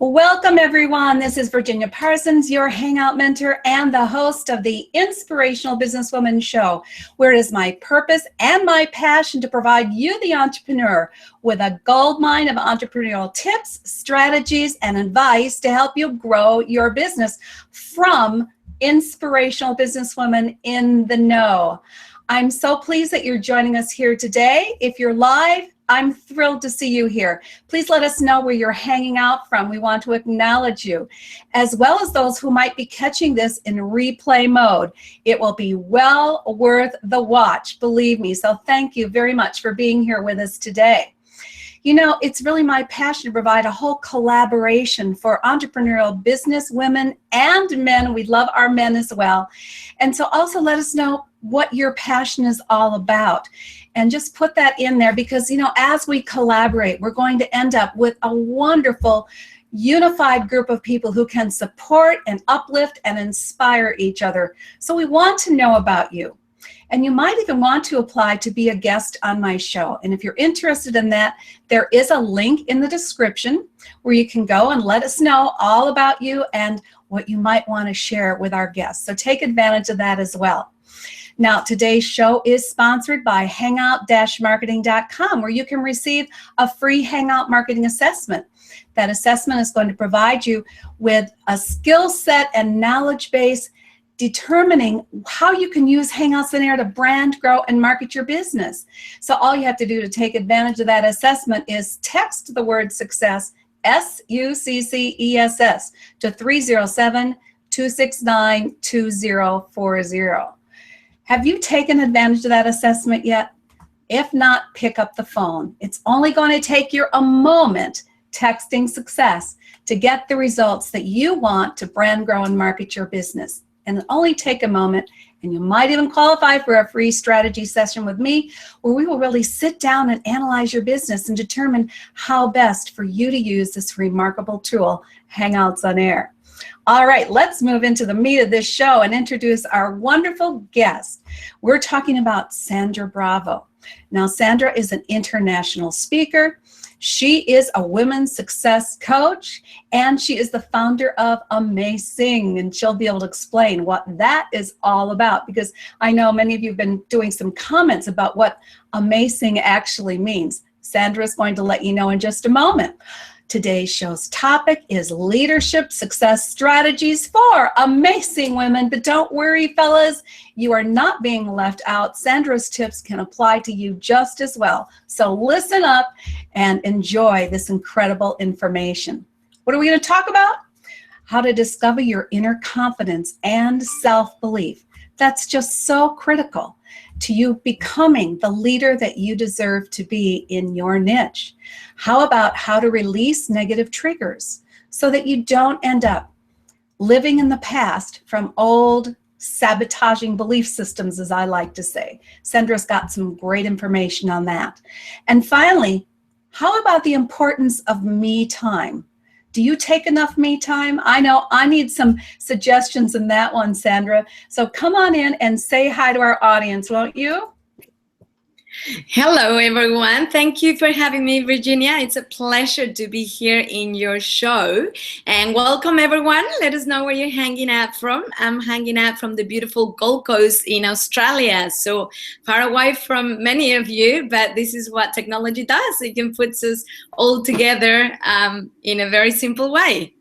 Welcome, everyone. This is Virginia Parsons, your Hangout mentor and the host of the Inspirational Businesswoman Show, where it is my purpose and my passion to provide you, the entrepreneur, with a goldmine of entrepreneurial tips, strategies, and advice to help you grow your business from inspirational businesswomen in the know. I'm so pleased that you're joining us here today. If you're live, I'm thrilled to see you here. Please let us know where you're hanging out from. We want to acknowledge you, as well as those who might be catching this in replay mode. It will be well worth the watch, believe me. So thank you very much for being here with us today. You know, it's really my passion to provide a whole collaboration for entrepreneurial business women and men. We love our men as well. And so also let us know what your passion is all about. And just put that in there because, you know, as we collaborate, we're going to end up with a wonderful, unified group of people who can support and uplift and inspire each other. So we want to know about you. And you might even want to apply to be a guest on my show. And if you're interested in that, there is a link in the description where you can go and let us know all about you and what you might want to share with our guests. So take advantage of that as well. Now, today's show is sponsored by hangout-marketing.com, where you can receive a free Hangout marketing assessment. That assessment is going to provide you with a skill set and knowledge base determining how you can use Hangouts in Air to brand, grow, and market your business. So all you have to do to take advantage of that assessment is text the word success, SUCCESS, to 307-269-2040. Have you taken advantage of that assessment yet? If not, pick up the phone. It's only going to take you a moment texting success to get the results that you want to brand, grow, and market your business. And it'll only take a moment, and you might even qualify for a free strategy session with me where we will really sit down and analyze your business and determine how best for you to use this remarkable tool, Hangouts on Air. All right, let's move into the meat of this show and introduce our wonderful guest. We're talking about Sandra Bravo. Now, Sandra is an international speaker. She is a women's success coach, and she is the founder of AmaSSSing, and she'll be able to explain what that is all about, because I know many of you have been doing some comments about what AmaSSSing actually means. Sandra is going to let you know in just a moment. Today's show's topic is leadership success strategies for amazing women. But don't worry, fellas, you are not being left out. Sandra's tips can apply to you just as well. So listen up and enjoy this incredible information. What are we going to talk about? How to discover your inner confidence and self-belief. That's just so critical to you becoming the leader that you deserve to be in your niche. How about how to release negative triggers so that you don't end up living in the past from old sabotaging belief systems, as I like to say. Sandra's got some great information on that. And finally, how about the importance of me time? Do you take enough me time? I know I need some suggestions in that one, Sandra. So come on in and say hi to our audience, won't you? Hello, everyone. Thank you for having me, Virginia. It's a pleasure to be here in your show. And welcome, everyone. Let us know where you're hanging out from. I'm hanging out from the beautiful Gold Coast in Australia. So far away from many of you, but this is what technology does. It can put us all together in a very simple way.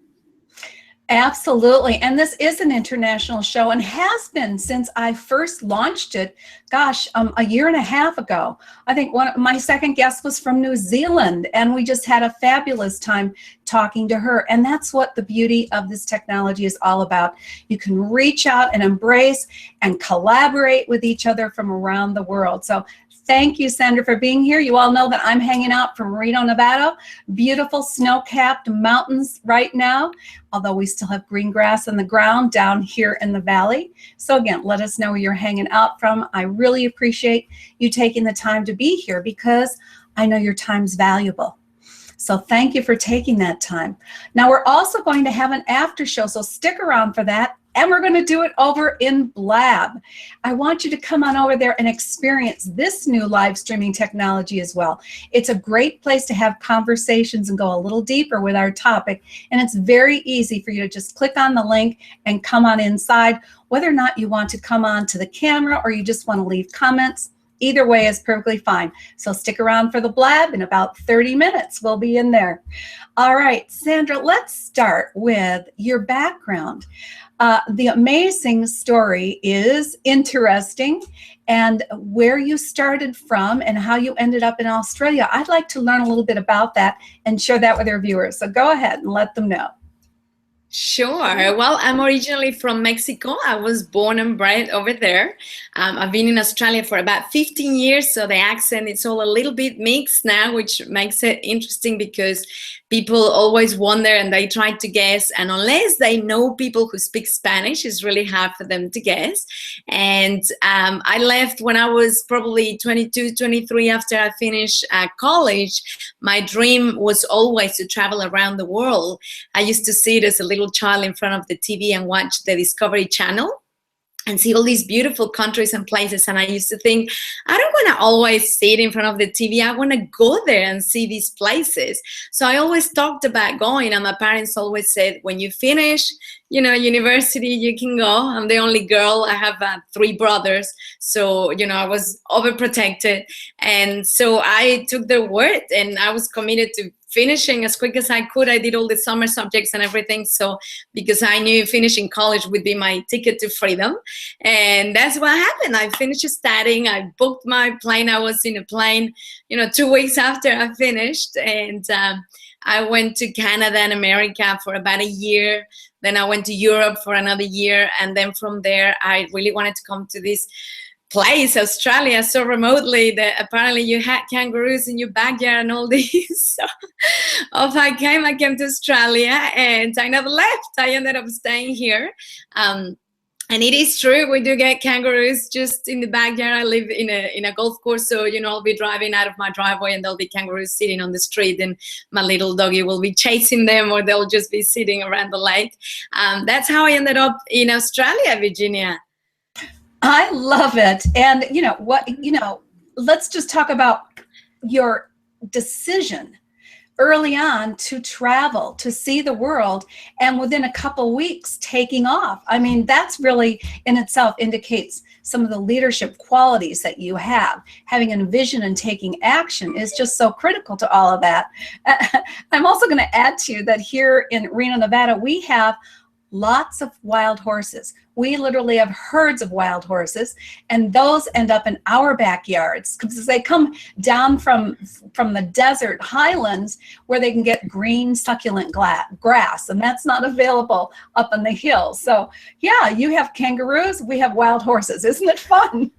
Absolutely. And this is an international show and has been since I first launched it, gosh, a year and a half ago. I think my second guest was from New Zealand, and we just had a fabulous time talking to her. And that's what the beauty of this technology is all about. You can reach out and embrace and collaborate with each other from around the world. So thank you, Sandra, for being here. You all know that I'm hanging out from Reno, Nevada. Beautiful snow-capped mountains right now, although we still have green grass on the ground down here in the valley. So again, let us know where you're hanging out from. I really appreciate you taking the time to be here because I know your time's valuable. So thank you for taking that time. Now we're also going to have an after show, so stick around for that. and we're going to do it over in Blab. I want you to come on over there and experience this new live streaming technology as well. It's a great place to have conversations and go a little deeper with our topic, and it's very easy for you to just click on the link and come on inside, whether or not you want to come on to the camera or you just want to leave comments. Either way is perfectly fine. So stick around for the Blab. In about 30 minutes, we'll be in there. All right, Sandra, let's start with your background. The AmaSSSing story is interesting, and where you started from and how you ended up in Australia. I'd like to learn a little bit about that and share that with our viewers. So go ahead and let them know. Sure. Well, I'm originally from Mexico. I was born and bred over there. I've been in Australia for about 15 years, so the accent is all a little bit mixed now, which makes it interesting because people always wonder and they try to guess, and unless they know people who speak Spanish, it's really hard for them to guess. And I left when I was probably 22, 23 after I finished college. My dream was always to travel around the world. I used to see it as a little child in front of the TV and watch the Discovery Channel and see all these beautiful countries and places. And I used to think, I don't want to always sit in front of the TV. I want to go there and see these places. So I always talked about going, and my parents always said, when you finish, university, you can go. I'm the only girl. I have 3 brothers. So, I was overprotected. And so I took their word and I was committed to finishing as quick as I could. I did all the summer subjects and everything. So because I knew finishing college would be my ticket to freedom. And that's what happened. I finished studying. I booked my plane. I was in a plane, 2 weeks after I finished. And I went to Canada and America for about a year. Then I went to Europe for another year. And then from there, I really wanted to come to this place, Australia, so remotely that apparently you had kangaroos in your backyard and all this. So off I came to Australia, and I never left. I ended up staying here. And it is true, we do get kangaroos just in the backyard. I live in a golf course, so I'll be driving out of my driveway and there'll be kangaroos sitting on the street, and my little doggy will be chasing them, or they'll just be sitting around the lake. That's how I ended up in Australia, Virginia. I love it. And let's just talk about your decision early on to travel, to see the world, and within a couple weeks taking off. I mean, that's really in itself indicates some of the leadership qualities that you have. Having a vision and taking action is just so critical to all of that. I'm also going to add to you that here in Reno, Nevada, we have lots of wild horses. We literally have herds of wild horses, and those end up in our backyards because they come down from the desert highlands where they can get green succulent grass, and that's not available up on the hills. So yeah, you have kangaroos, we have wild horses. Isn't it fun?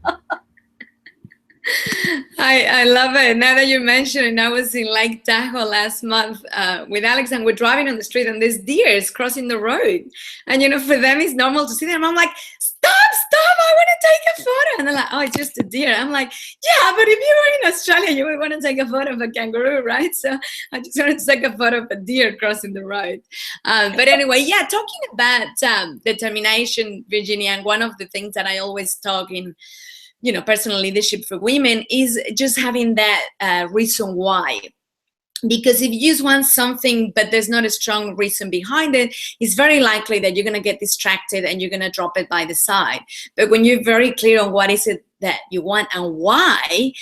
I love it. Now that you mention it, I was in Lake Tahoe last month with Alex, and we're driving on the street, and there's deers crossing the road. And for them it's normal to see them. I'm like, stop, I want to take a photo. And they're like, oh, it's just a deer. I'm like, yeah, but if you were in Australia, you would want to take a photo of a kangaroo, right? So I just wanted to take a photo of a deer crossing the road. But anyway, yeah, talking about determination, Virginia, and one of the things that I always talk in personal leadership for women is just having that reason why. Because if you just want something, but there's not a strong reason behind it, it's very likely that you're going to get distracted and you're going to drop it by the side. But when you're very clear on what is it that you want and why,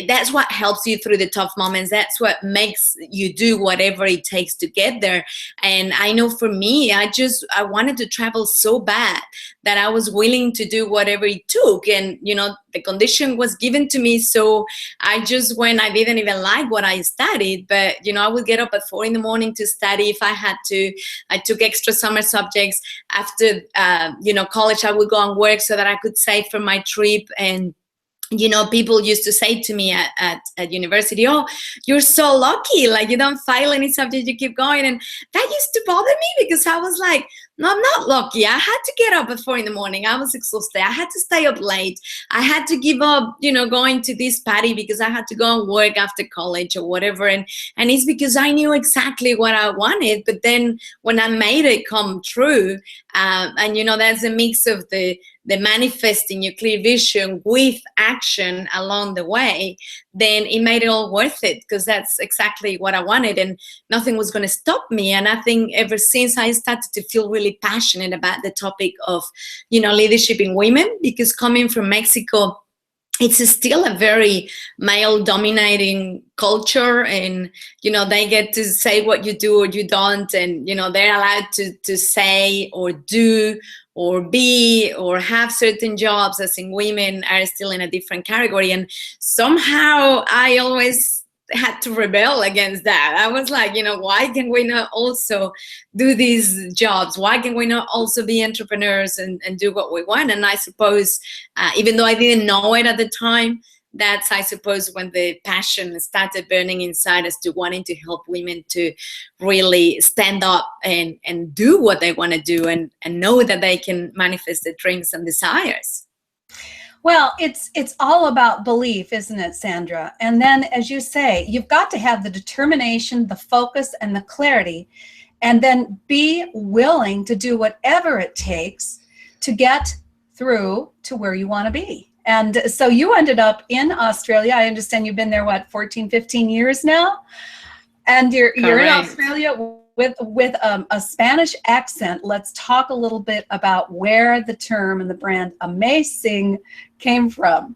that's what helps you through the tough moments. That's what makes you do whatever it takes to get there. And I know for me, I wanted to travel so bad that I was willing to do whatever it took. And, the condition was given to me. So I just went. I didn't even like what I studied, but, I would get up at 4 a.m. to study if I had to. I took extra summer subjects. After, college, I would go and work so that I could save for my trip. And you know, people used to say to me at university, oh, you're so lucky, like you don't fail any subject, you keep going. And that used to bother me because I was like, no, I'm not lucky. I had to get up at 4 a.m. I was exhausted. I had to stay up late. I had to give up, you know, going to this party because I had to go and work after college or whatever. And it's because I knew exactly what I wanted. But then when I made it come true, and, you know, there's a mix of the manifesting your clear vision with action along the way, then it made it all worth it, because that's exactly what I wanted and nothing was going to stop me. And I think ever since I started to feel really passionate about the topic of, you know, leadership in women, because coming from Mexico, it's still a very male dominating culture, and, you know, they get to say what you do or you don't, and, you know, they're allowed to say or do or be or have certain jobs, as in women are still in a different category. And somehow I always had to rebel against that. I was like, you know, why can we not also do these jobs? Why can we not also be entrepreneurs and do what we want? And I suppose, even though I didn't know it at the time, that's, I suppose, when the passion started burning inside us to wanting to help women to really stand up and do what they want to do, and know that they can manifest their dreams and desires. Well, it's all about belief, isn't it, Sandra? And then, as you say, you've got to have the determination, the focus, and the clarity, and then be willing to do whatever it takes to get through to where you want to be. And so you ended up in Australia. I understand you've been there, what, 14, 15 years now? And you're in Australia with a Spanish accent. Let's talk a little bit about where the term and the brand AmaSSSing came from.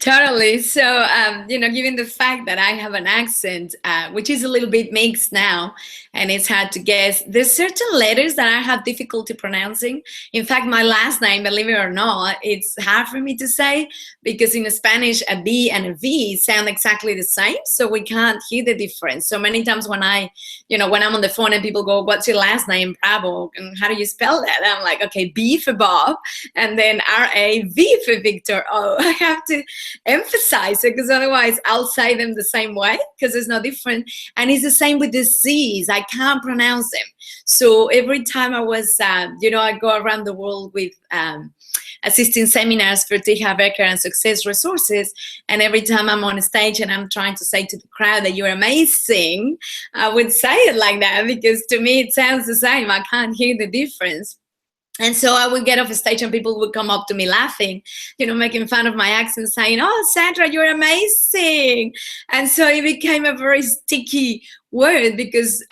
Totally. So, you know, given the fact that I have an accent, which is a little bit mixed now, and it's hard to guess, there's certain letters that I have difficulty pronouncing. In fact, my last name, believe it or not, it's hard for me to say, because in Spanish, a B and a V sound exactly the same. So we can't hear the difference. So many times when I'm on the phone and people go, what's your last name? Bravo. And how do you spell that? And I'm like, okay, B for Bob, and then R-A, V for Victor. Oh, I have to emphasize it, because otherwise I'll say them the same way, because there's no different. And it's the same with the C's. I can't pronounce them. So every time I was, I go around the world with assisting seminars for Tia Becker and Success Resources, and every time I'm on a stage and I'm trying to say to the crowd that you're amazing, I would say it like that, because to me it sounds the same. I can't hear the difference. And so I would get off the stage and people would come up to me laughing, you know, making fun of my accent, saying, oh, Sandra, you're amazing. And so it became a very sticky word, because,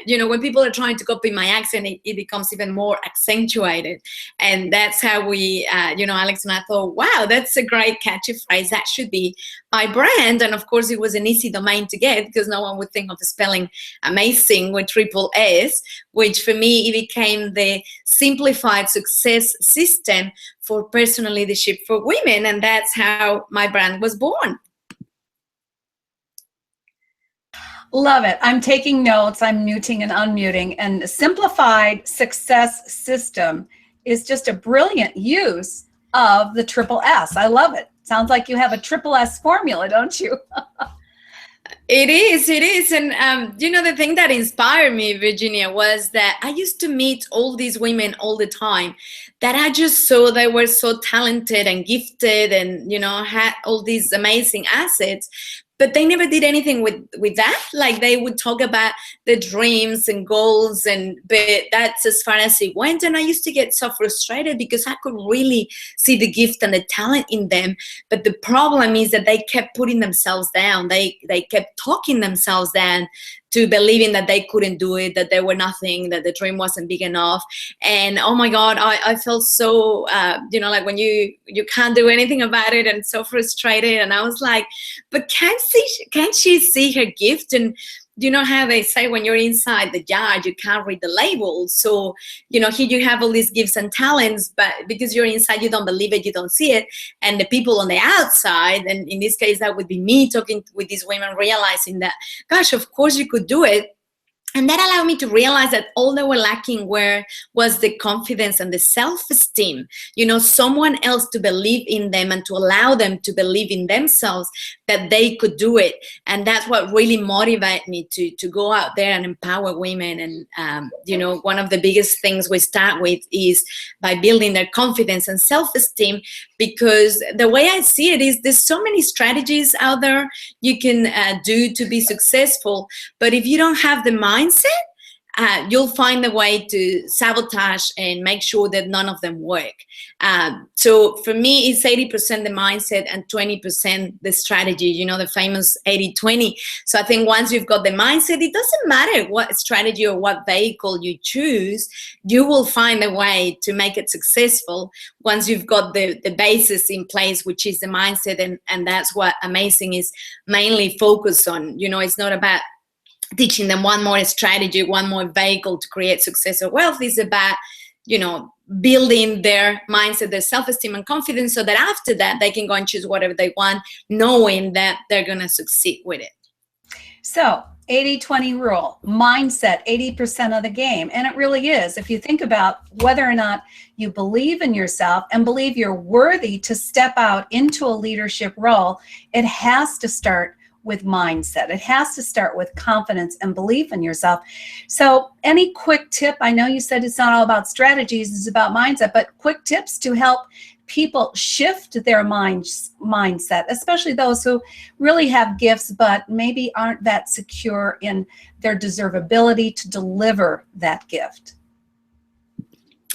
when people are trying to copy my accent, it becomes even more accentuated. And that's how we, Alex and I thought, wow, that's a great catchy phrase. That should be my brand. And of course, it was an easy domain to get, because no one would think of the spelling AmaSSSing with triple S, which for me, it became the simplified success system for personal leadership for women. And that's how my brand was born. Love it. I'm taking notes. I'm muting and unmuting. And the simplified success system is just a brilliant use of the triple S. I love it. Sounds like you have a triple S formula, don't you? It is. And, the thing that inspired me, Virginia, was that I used to meet all these women all the time that I just saw they were so talented and gifted and, had all these amazing assets. But they never did anything with that. Like, they would talk about the dreams and goals, but that's as far as it went. And I used to get so frustrated, because I could really see the gift and the talent in them. But the problem is that they kept putting themselves down. They kept talking themselves down to believing that they couldn't do it, that they were nothing, that the dream wasn't big enough. And oh my God, I felt so, like when you can't do anything about it, and so frustrated. And I was like, but can't she see her gift? And you know how they say when you're inside the jar, you can't read the label. So, here you have all these gifts and talents, but because you're inside, you don't believe it, you don't see it. And the people on the outside, and in this case, that would be me talking with these women, realizing that, gosh, of course you could do it. And that allowed me to realize that all they were lacking was the confidence and the self-esteem, someone else to believe in them and to allow them to believe in themselves, that they could do it. And that's what really motivated me to go out there and empower women. And, one of the biggest things we start with is by building their confidence and self-esteem, because the way I see it is there's so many strategies out there you can do to be successful. But if you don't have the mindset, you'll find a way to sabotage and make sure that none of them work. So for me, it's 80% the mindset and 20% the strategy, the famous 80-20. So I think once you've got the mindset, it doesn't matter what strategy or what vehicle you choose, you will find a way to make it successful once you've got the basis in place, which is the mindset. And that's what AmaSSSing is mainly focused on. It's not about teaching them one more strategy, one more vehicle to create success or wealth. It's about, building their mindset, their self-esteem and confidence, so that after that they can go and choose whatever they want, knowing that they're going to succeed with it. So 80-20 rule, mindset, 80% of the game. And it really is. If you think about whether or not you believe in yourself and believe you're worthy to step out into a leadership role, it has to start with mindset. It has to start with confidence and belief in yourself. So any quick tip? I know you said it's not all about strategies, it's about mindset, but quick tips to help people shift their mindset, especially those who really have gifts but maybe aren't that secure in their deservability to deliver that gift.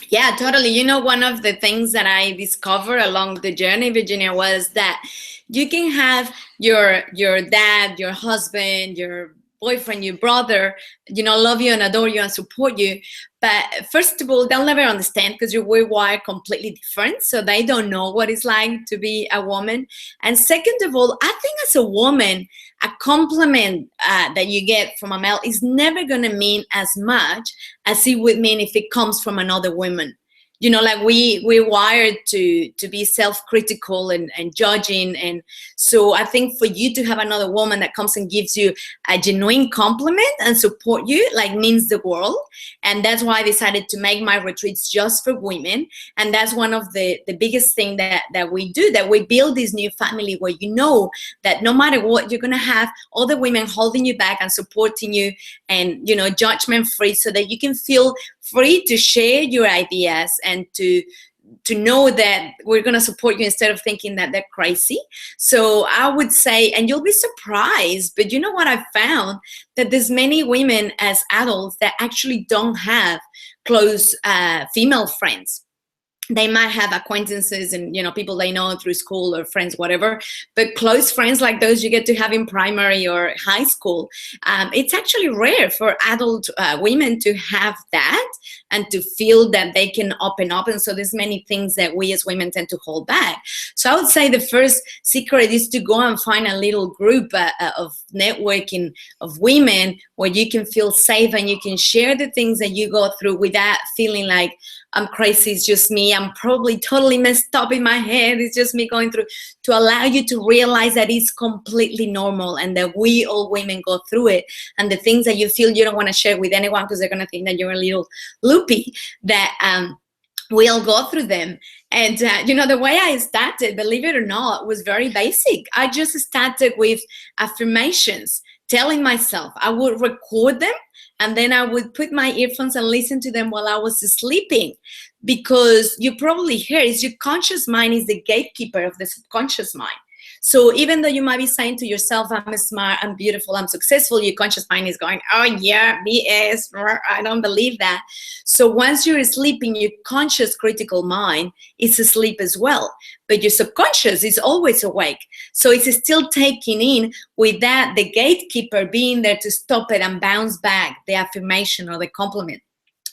Yeah, totally. One of the things that I discovered along the journey, Virginia, was that you can have your dad, your husband, your boyfriend, your brother, love you and adore you and support you. But first of all, they'll never understand because we're wired completely different. So they don't know what it's like to be a woman. And second of all, I think as a woman, a compliment that you get from a male is never going to mean as much as it would mean if it comes from another woman. Like we're wired to be self-critical and judging. And so I think for you to have another woman that comes and gives you a genuine compliment and support you, means the world. And that's why I decided to make my retreats just for women. And that's one of the biggest thing that we do, that we build this new family where that no matter what, you're going to have other women holding you back and supporting you and, judgment free, so that you can feel free to share your ideas and to know that we're going to support you instead of thinking that they're crazy. So I would say, and you'll be surprised, but you know what I've found? That there's many women as adults that actually don't have close female friends. They might have acquaintances and, people they know through school or friends, whatever, but close friends like those you get to have in primary or high school. It's actually rare for adult women to have that and to feel that they can open up. And so there's many things that we as women tend to hold back. So I would say the first secret is to go and find a little group of networking of women where you can feel safe and you can share the things that you go through without feeling like I'm crazy, it's just me, I'm probably totally messed up in my head, it's just me going through, to allow you to realize that it's completely normal and that we all women go through it. And the things that you feel you don't want to share with anyone because they're going to think that you're a little loopy, that we all go through them. And, the way I started, believe it or not, was very basic. I just started with affirmations, telling myself. I would record them and then I would put my earphones and listen to them while I was sleeping. Because you probably hear is your conscious mind is the gatekeeper of the subconscious mind. So even though you might be saying to yourself, I'm smart, I'm beautiful, I'm successful, your conscious mind is going, oh yeah, BS, I don't believe that. So once you're sleeping, your conscious critical mind is asleep as well. But your subconscious is always awake. So it's still taking in, with that, the gatekeeper being there to stop it and bounce back the affirmation or the compliment.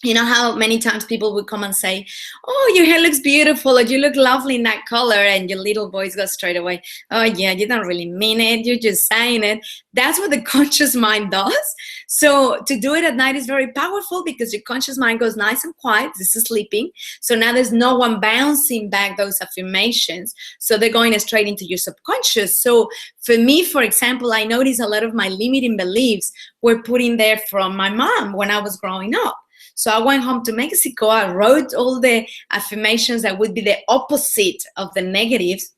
You know how many times people would come and say, oh, your hair looks beautiful, or you look lovely in that color, and your little voice goes straight away, oh yeah, you don't really mean it, you're just saying it. That's what the conscious mind does. So to do it at night is very powerful, because your conscious mind goes nice and quiet, this is sleeping, so now there's no one bouncing back those affirmations, so they're going straight into your subconscious. So for me, for example, I noticed a lot of my limiting beliefs were put in there from my mom when I was growing up. So I went home to Mexico. I wrote all the affirmations that would be the opposite of the negatives.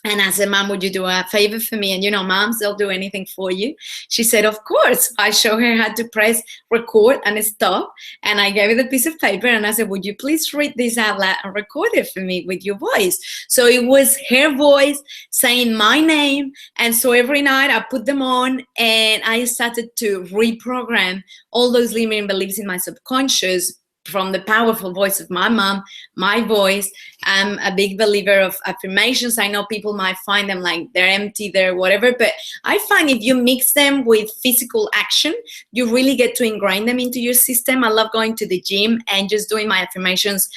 And I said, Mom, would you do a favor for me? And you know, moms, they'll do anything for you. She said, of course. I showed her how to press record and stop. And I gave her the piece of paper and I said, would you please read this out loud and record it for me with your voice? So it was her voice saying my name. And so every night I put them on and I started to reprogram all those limiting beliefs in my subconscious from the powerful voice of my mom, my voice. I'm a big believer of affirmations. I know people might find them like they're empty, they're whatever, but I find if you mix them with physical action, you really get to ingrain them into your system. I love going to the gym and just doing my affirmations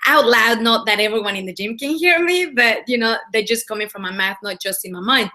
out loud. Not that everyone in the gym can hear me, but you know, they're just coming from my mouth, not just in my mind.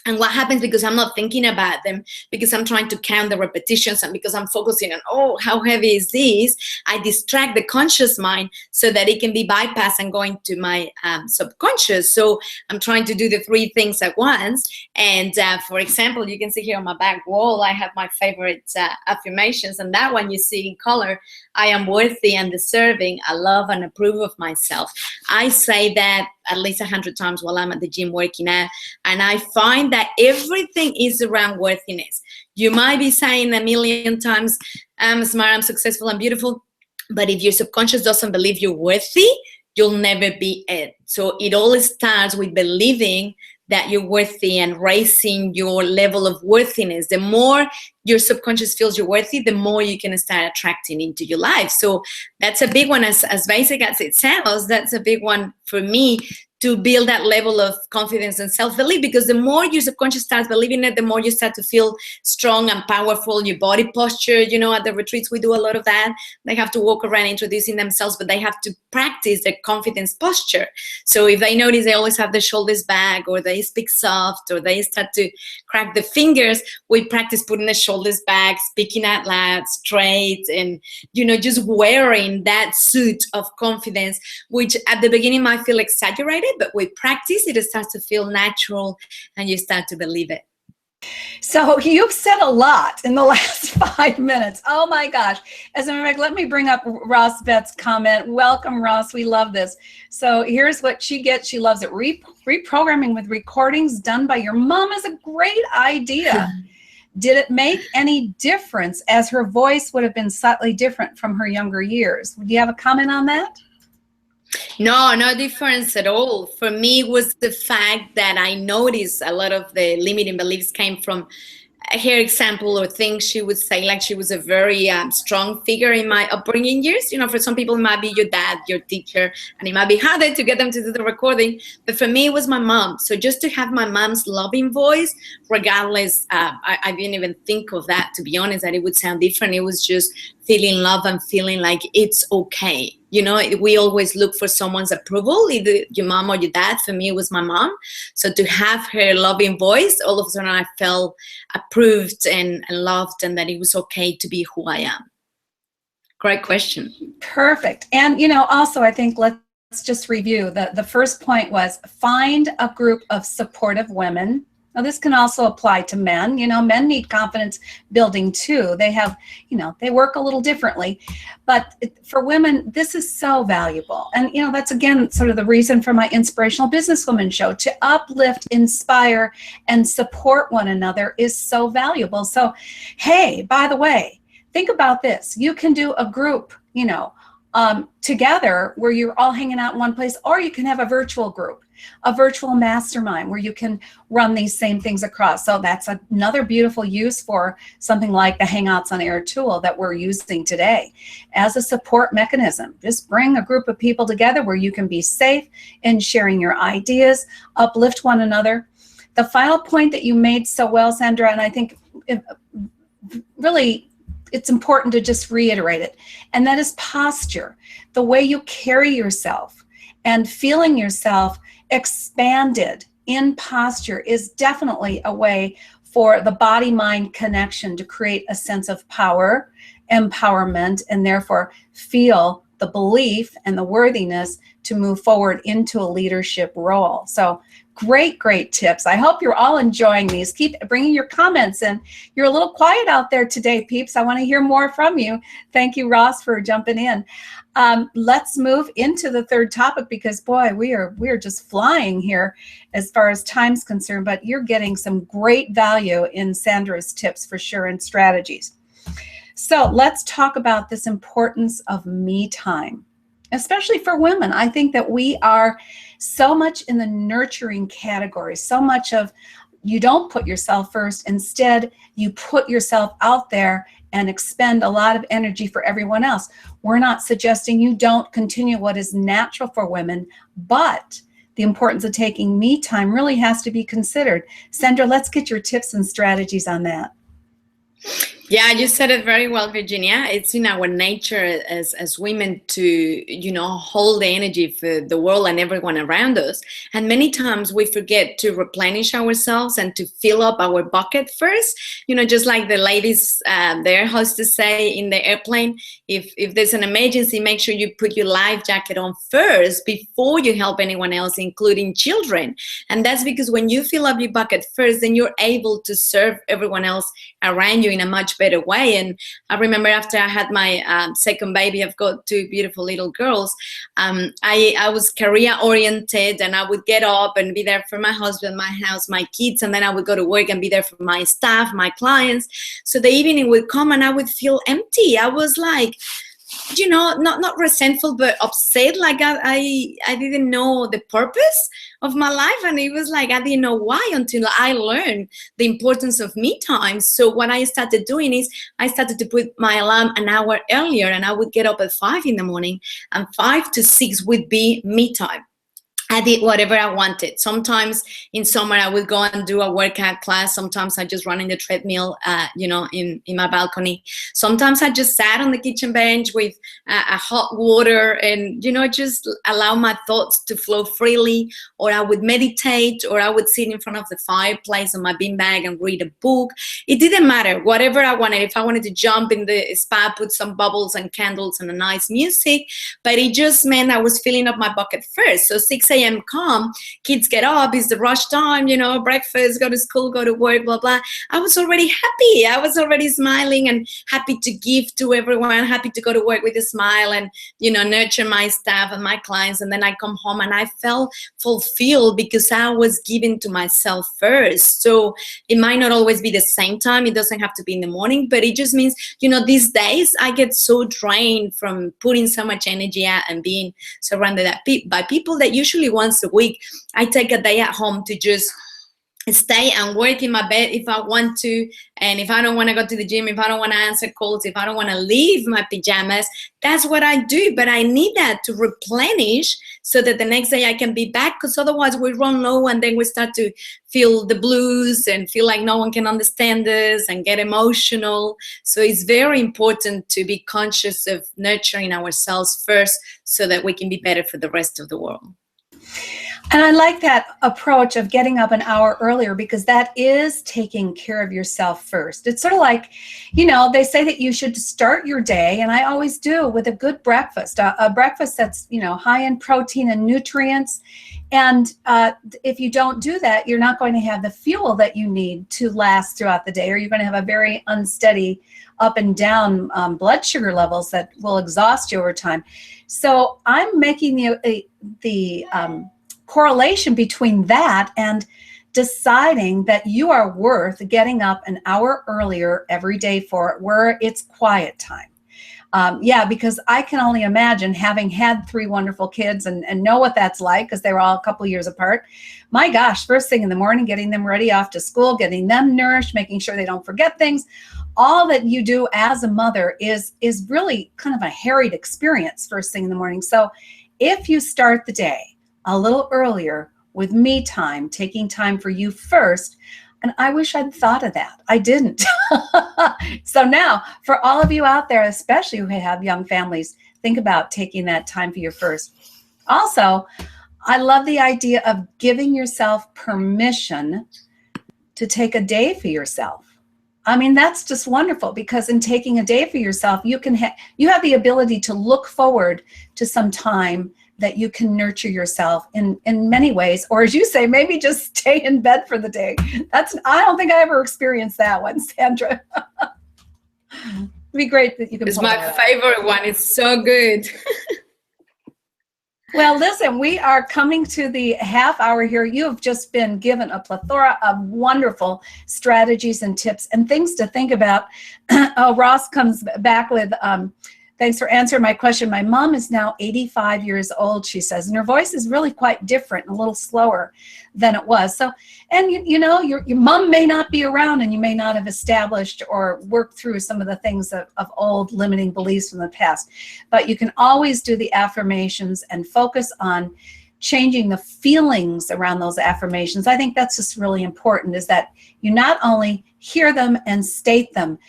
And what happens, because I'm not thinking about them, because I'm trying to count the repetitions, and because I'm focusing on, oh, how heavy is this, I distract the conscious mind so that it can be bypassed and going to my subconscious. So I'm trying to do the three things at once. And for example, you can see here on my back wall, I have my favorite affirmations. And that one you see in color, I am worthy and deserving. I love and approve of myself. I say that at least 100 times while I'm at the gym working out. And I find that everything is around worthiness. You might be saying a million times, I'm smart, I'm successful, I'm beautiful. But if your subconscious doesn't believe you're worthy, you'll never be it. So it all starts with believing that you're worthy and raising your level of worthiness. The more your subconscious feels you're worthy, the more you can start attracting into your life. So that's a big one. As basic as it sounds, that's a big one for me, to build that level of confidence and self-belief, because the more your subconscious starts believing it, the more you start to feel strong and powerful. Your body posture, you know, at the retreats we do a lot of that. They have to walk around introducing themselves, but they have to practice their confidence posture. So if they notice they always have their shoulders back, or they speak soft, or they start to crack the fingers, we practice putting the shoulders back, speaking out loud, straight, and, you know, just wearing that suit of confidence, which at the beginning might feel exaggerated, but with practice, it starts to feel natural and you start to believe it. So you've said a lot in the last 5 minutes. Oh my gosh. As a matter of fact, let me bring up Ross Bett's comment. Welcome, Ross. We love this. So here's what she gets. She loves it. Reprogramming with recordings done by your mom is a great idea. Did it make any difference, as her voice would have been slightly different from her younger years? Do you have a comment on that? No difference at all. For me, it was the fact that I noticed a lot of the limiting beliefs came from her example, or things she would say, like she was a very strong figure in my upbringing years. You know, for some people it might be your dad, your teacher, and it might be harder to get them to do the recording, but for me it was my mom. So just to have my mom's loving voice, regardless, I didn't even think of that, to be honest, that it would sound different. It was just feeling love and feeling like it's okay. You know, we always look for someone's approval, either your mom or your dad. For me, it was my mom. So to have her loving voice, all of a sudden I felt approved and loved, and that it was okay to be who I am. Great question. Perfect. And, you know, also, I think let's just review. The first point was find a group of supportive women. Now, this can also apply to men. You know, men need confidence building too. They have, you know, they work a little differently. But for women, this is so valuable. And, you know, that's, again, sort of the reason for my Inspirational Businesswoman show. To uplift, inspire, and support one another is so valuable. So, hey, by the way, think about this. You can do a group, you know, together where you're all hanging out in one place, or you can have a virtual group, a virtual mastermind where you can run these same things across. So that's another beautiful use for something like the Hangouts on Air tool that we're using today as a support mechanism. Just bring a group of people together where you can be safe in sharing your ideas, uplift one another. The final point that you made so well, Sandra, and I think it really it's important to just reiterate it. And that is posture, the way you carry yourself, and feeling yourself expanded in posture is definitely a way for the body-mind connection to create a sense of power, empowerment, and therefore feel the belief and the worthiness to move forward into a leadership role. So great tips. I hope you're all enjoying these. Keep bringing your comments in. You're a little quiet out there today, peeps. I want to hear more from you. Thank you, Ross, for jumping in. Let's move into the third topic, because boy, we are just flying here as far as time's concerned, but you're getting some great value in Sandra's tips for sure, and strategies. So let's talk about this importance of me time, especially for women. I think that we are so much in the nurturing category, so much of you don't put yourself first. Instead, you put yourself out there and expend a lot of energy for everyone else. We're not suggesting you don't continue what is natural for women, but the importance of taking me time really has to be considered. Sandra, let's get your tips and strategies on that. Yeah, you said it very well, Virginia. It's in our nature as women to, hold the energy for the world and everyone around us. And many times we forget to replenish ourselves and to fill up our bucket first. Just like the ladies, the air hostess say in the airplane, if there's an emergency, make sure you put your life jacket on first before you help anyone else, including children. And that's because when you fill up your bucket first, then you're able to serve everyone else around you in a much better way. And I remember after I had my second baby, I've got two beautiful little girls. I was career oriented, and I would get up and be there for my husband, my house, my kids, and then I would go to work and be there for my staff, my clients. So the evening would come and I would feel empty. I was like, not resentful, but upset. Like I didn't know the purpose of my life. And it was like, I didn't know why until I learned the importance of me time. So what I started doing is I started to put my alarm an hour earlier, and I would get up at 5 in the morning, and 5 to 6 would be me time. I did whatever I wanted. Sometimes in summer I would go and do a workout class. Sometimes I just run in the treadmill, in my balcony. Sometimes I just sat on the kitchen bench with a hot water and, just allow my thoughts to flow freely. Or I would meditate, or I would sit in front of the fireplace on my beanbag and read a book. It didn't matter, whatever I wanted. If I wanted to jump in the spa, put some bubbles and candles and a nice music. But it just meant I was filling up my bucket first. So 6 a.m. come, kids get up, it's the rush time, breakfast, go to school, go to work, blah, blah. I was already happy. I was already smiling and happy to give to everyone, happy to go to work with a smile and, nurture my staff and my clients. And then I come home and I felt fulfilled because I was giving to myself first. So it might not always be the same time. It doesn't have to be in the morning, but it just means, these days I get so drained from putting so much energy out and being surrounded by people that usually once a week I take a day at home to just stay and work in my bed if I want to. And if I don't want to go to the gym, if I don't want to answer calls, if I don't want to leave my pajamas, that's what I do. But I need that to replenish so that the next day I can be back, because otherwise we run low and then we start to feel the blues and feel like no one can understand us and get emotional. So it's very important to be conscious of nurturing ourselves first so that we can be better for the rest of the world. And I like that approach of getting up an hour earlier, because that is taking care of yourself first. It's sort of like, they say that you should start your day, and I always do, with a good breakfast, a breakfast that's, high in protein and nutrients. And if you don't do that, you're not going to have the fuel that you need to last throughout the day, or you're going to have a very unsteady up and down blood sugar levels that will exhaust you over time. So I'm making the correlation between that and deciding that you are worth getting up an hour earlier every day for where it's quiet time. Because I can only imagine, having had 3 wonderful kids and know what that's like, because they were all a couple years apart. My gosh, first thing in the morning, getting them ready off to school, getting them nourished, making sure they don't forget things. All that you do as a mother is really kind of a harried experience first thing in the morning. So if you start the day a little earlier with me time, taking time for you first, And I wish I'd thought of that. I didn't. So now, for all of you out there, especially who have young families, think about taking that time for your first. Also, I love the idea of giving yourself permission to take a day for yourself. I mean, that's just wonderful, because in taking a day for yourself, you have the ability to look forward to some time that you can nurture yourself in many ways, or as you say, maybe just stay in bed for the day. I don't think I ever experienced that one, Sandra. It'd be great that you can. It's my favorite one. It's so good. Well, listen, we are coming to the half hour here. You have just been given a plethora of wonderful strategies and tips and things to think about. Oh, Ross comes back with, thanks for answering my question. My mom is now 85 years old, she says, and her voice is really quite different and a little slower than it was. So, and you know, your mom may not be around, and you may not have established or worked through some of the things of old limiting beliefs from the past, but you can always do the affirmations and focus on changing the feelings around those affirmations. I think that's just really important, is that you not only hear them and state them,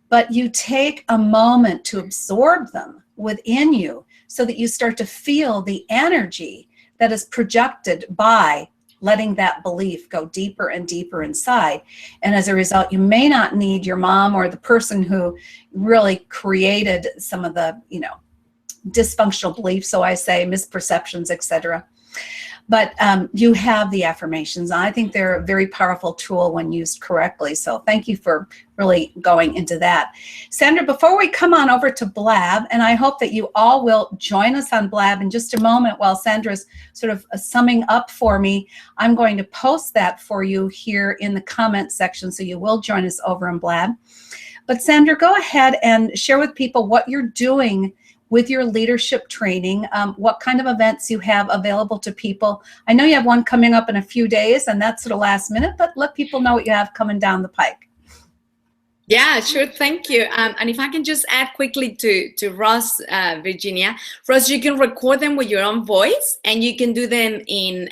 but you take a moment to absorb them within you so that you start to feel the energy that is projected by letting that belief go deeper and deeper inside. And as a result, you may not need your mom or the person who really created some of the, dysfunctional beliefs, so I say, misperceptions, etc. But you have the affirmations. I think they're a very powerful tool when used correctly. So thank you for really going into that. Sandra, before we come on over to Blab, and I hope that you all will join us on Blab in just a moment while Sandra's sort of summing up for me, I'm going to post that for you here in the comments section, so you will join us over in Blab. But Sandra, go ahead and share with people what you're doing with your leadership training, what kind of events you have available to people. I know you have one coming up in a few days, and that's sort of last minute, but let people know what you have coming down the pike. Yeah, sure. Thank you. And if I can just add quickly to Ross, Virginia. Ross, you can record them with your own voice, and you can do them in,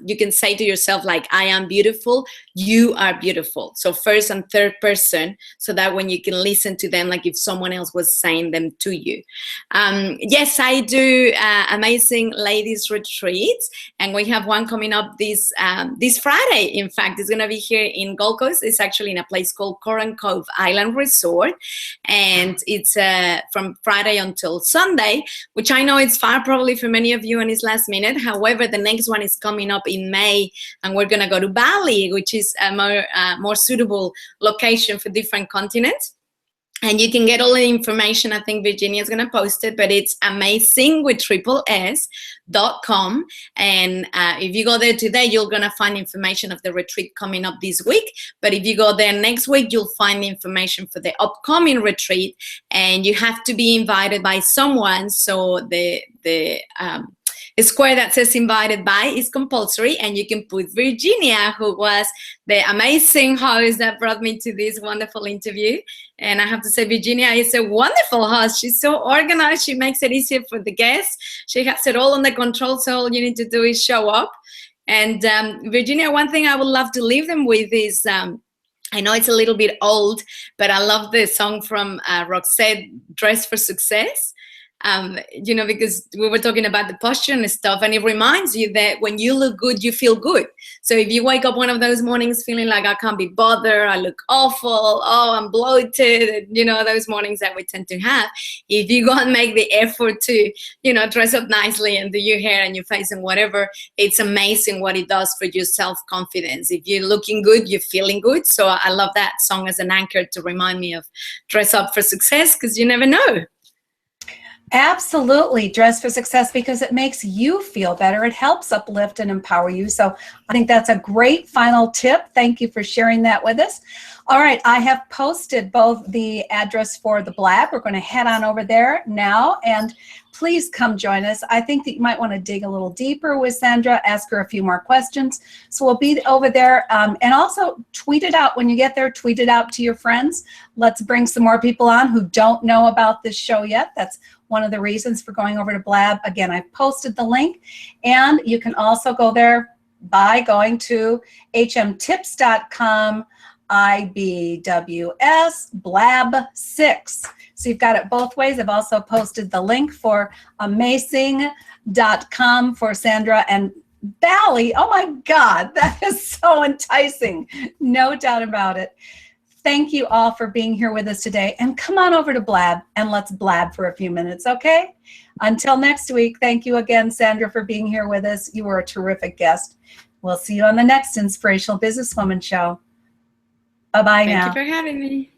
you can say to yourself, like, I am beautiful, you are beautiful. So first and third person, so that when you can listen to them, like if someone else was saying them to you. Yes, I do amazing ladies retreats, and we have one coming up this Friday. In fact, it's going to be here in Gold Coast. It's actually in a place called Coral Cove Island Resort, and it's from Friday until Sunday, which I know it's far probably for many of you and it's last minute. However, the next one is coming up in May, and we're going to go to Bali, which is a more suitable location for different continents. And you can get all the information. I think Virginia is going to post it, but it's AmaSSing with SSS.com. And if you go there today, you're going to find information of the retreat coming up this week. But if you go there next week, you'll find the information for the upcoming retreat. And you have to be invited by someone. So the square that says invited by is compulsory, and you can put Virginia, who was the amazing host that brought me to this wonderful interview. And I have to say, Virginia is a wonderful host. She's so organized. She makes it easier for the guests. She has it all under control, so all you need to do is show up. And Virginia, one thing I would love to leave them with is, I know it's a little bit old, but I love the song from Roxette, Dress for Success. Because we were talking about the posture and stuff, and it reminds you that when you look good, you feel good. So if you wake up one of those mornings feeling like I can't be bothered, I look awful, oh, I'm bloated, those mornings that we tend to have, if you go and make the effort to, dress up nicely and do your hair and your face and whatever, it's amazing what it does for your self-confidence. If you're looking good, you're feeling good. So I love that song as an anchor to remind me of dress up for success, because you never know. Absolutely. Dress for success, because it makes you feel better. It helps uplift and empower you. So I think that's a great final tip. Thank you for sharing that with us. All right. I have posted both the address for the Blab. We're going to head on over there now, and please come join us. I think that you might want to dig a little deeper with Sandra, ask her a few more questions. So we'll be over there, and also tweet it out when you get there. Tweet it out to your friends. Let's bring some more people on who don't know about this show yet. That's one of the reasons for going over to Blab. Again, I've posted the link, and you can also go there by going to hmtips.com IBWS Blab 6. So you've got it both ways. I've also posted the link for AmaSSSing.com for Sandra and Bally. Oh my God, that is so enticing. No doubt about it. Thank you all for being here with us today. And come on over to Blab and let's blab for a few minutes, okay? Until next week, thank you again, Sandra, for being here with us. You were a terrific guest. We'll see you on the next Inspirational Businesswoman Show. Bye-bye now. Thank you for having me.